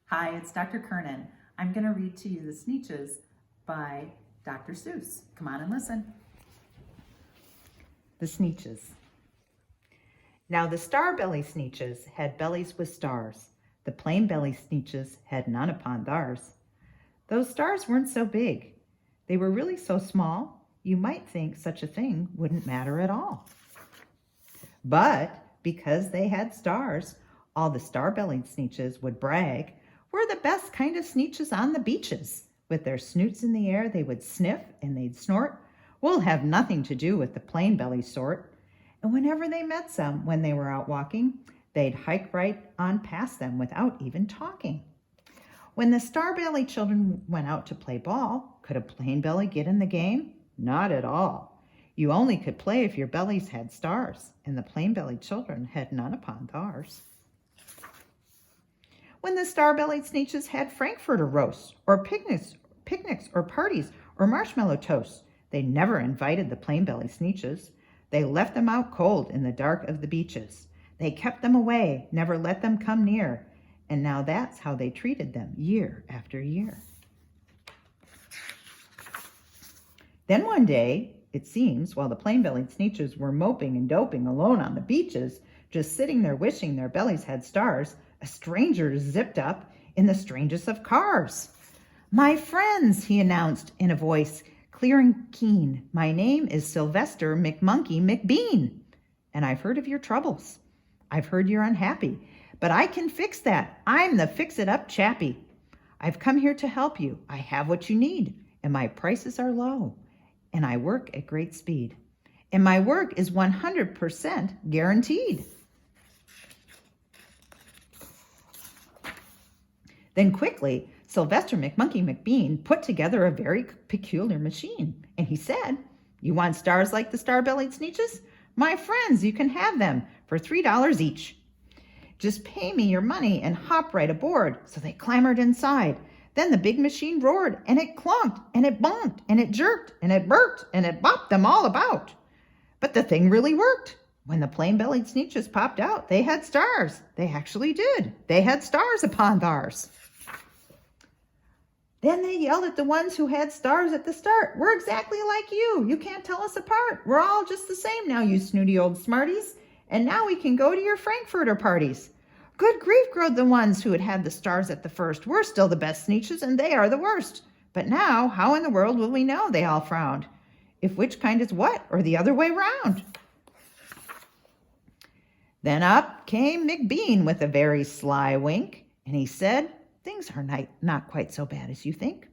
Hi, it's Dr. Kernan. I'm going to read to you the Sneetches by Dr. Seuss. Come on and listen. The Sneetches. Now the star-belly Sneetches had bellies with stars. The plain-belly Sneetches had none upon theirs. Those stars weren't so big. They were really so small, you might think such a thing wouldn't matter at all. But because they had stars, all the star-bellied Sneetches would brag, "We're the best kind of Sneetches on the beaches." With their snoots in the air, they would sniff and they'd snort. "We'll have nothing to do with the plain-belly sort." And whenever they met some, when they were out walking, they'd hike right on past them without even talking. When the star-belly children went out to play ball, could a plain belly get in the game? Not at all. You only could play if your bellies had stars, and the plain-bellied children had none upon theirs. When the star-bellied Sneetches had frankfurter roasts, or picnics or parties, or marshmallow toasts, they never invited the plain-bellied Sneetches. They left them out cold in the dark of the beaches. They kept them away, never let them come near, and now that's how they treated them year after year. Then one day, it seems, while the plain-bellied Sneetches were moping and doping alone on the beaches, just sitting there wishing their bellies had stars, a stranger zipped up in the strangest of cars. "My friends," he announced in a voice clear and keen, "my name is Sylvester McMonkey McBean, and I've heard of your troubles. I've heard you're unhappy, but I can fix that. I'm the fix-it-up chappie. I've come here to help you. I have what you need, and my prices are low, and I work at great speed. And my work is 100% guaranteed." Then quickly, Sylvester McMonkey McBean put together a very peculiar machine, and he said, "You want stars like the star-bellied Sneetches? My friends, you can have them for $3 each. Just pay me your money and hop right aboard." So they clambered inside. Then the big machine roared, and it clunked, and it bonked, and it jerked, and it burked, and it bopped them all about. But the thing really worked. When the plain-bellied Sneetches popped out, they had stars. They actually did. They had stars upon theirs. Then they yelled at the ones who had stars at the start, "We're exactly like you. You can't tell us apart. We're all just the same now, you snooty old smarties. And now we can go to your frankfurter parties." "Good grief," crowed the ones who had had the stars at the first. "We're still the best Sneetches, and they are the worst. But now, how in the world will we know?" They all frowned. "If which kind is what, or the other way round?" Then up came McBean with a very sly wink, and he said, "Things are not quite so bad as you think.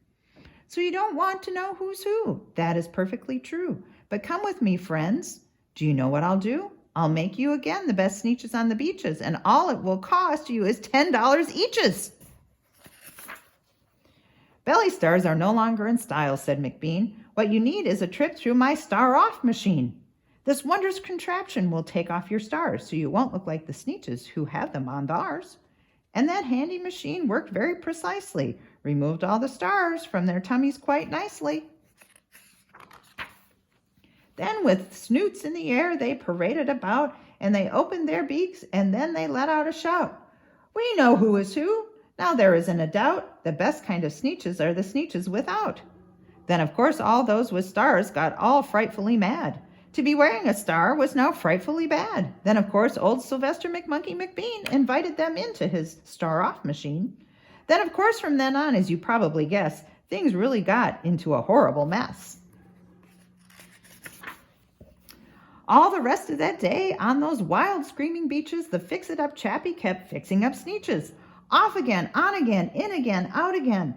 So you don't want to know who's who. That is perfectly true. But come with me, friends. Do you know what I'll do? I'll make you again the best Sneetches on the beaches, and all it will cost you is $10 eaches." "Belly stars are no longer in style," said McBean. "What you need is a trip through my star-off machine. This wondrous contraption will take off your stars so you won't look like the Sneetches who have them on theirs." And that handy machine worked very precisely, removed all the stars from their tummies quite nicely. Then with snoots in the air, they paraded about, and they opened their beaks, and then they let out a shout. "We know who is who. Now there isn't a doubt. The best kind of Sneetches are the Sneetches without." Then, of course, all those with stars got all frightfully mad. To be wearing a star was now frightfully bad. Then, of course, old Sylvester McMonkey McBean invited them into his star-off machine. Then, of course, from then on, as you probably guess, things really got into a horrible mess. All the rest of that day, on those wild screaming beaches, the fix-it-up chappie kept fixing up Sneetches. Off again, on again, in again, out again.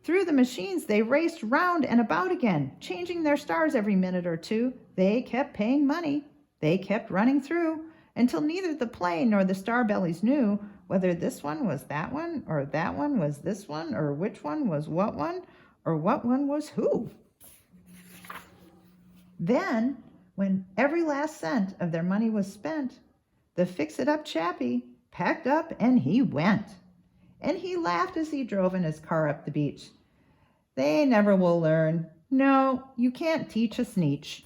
Through the machines, they raced round and about again, changing their stars every minute or two. They kept paying money. They kept running through, until neither the plain nor the star-bellies knew whether this one was that one, or that one was this one, or which one was what one, or what one was who. Then, when every last cent of their money was spent, the fix-it-up chappie packed up and he went. And he laughed as he drove in his car up the beach. "They never will learn. No, you can't teach a Sneetch."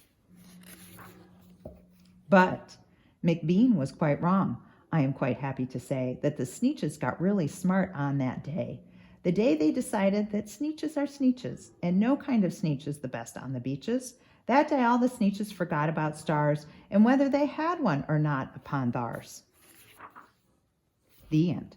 But McBean was quite wrong. I am quite happy to say that the Sneetches got really smart on that day. The day they decided that Sneetches are Sneetches, and no kind of Sneetch is the best on the beaches. That day all the Sneetches forgot about stars and whether they had one or not upon theirs. The end.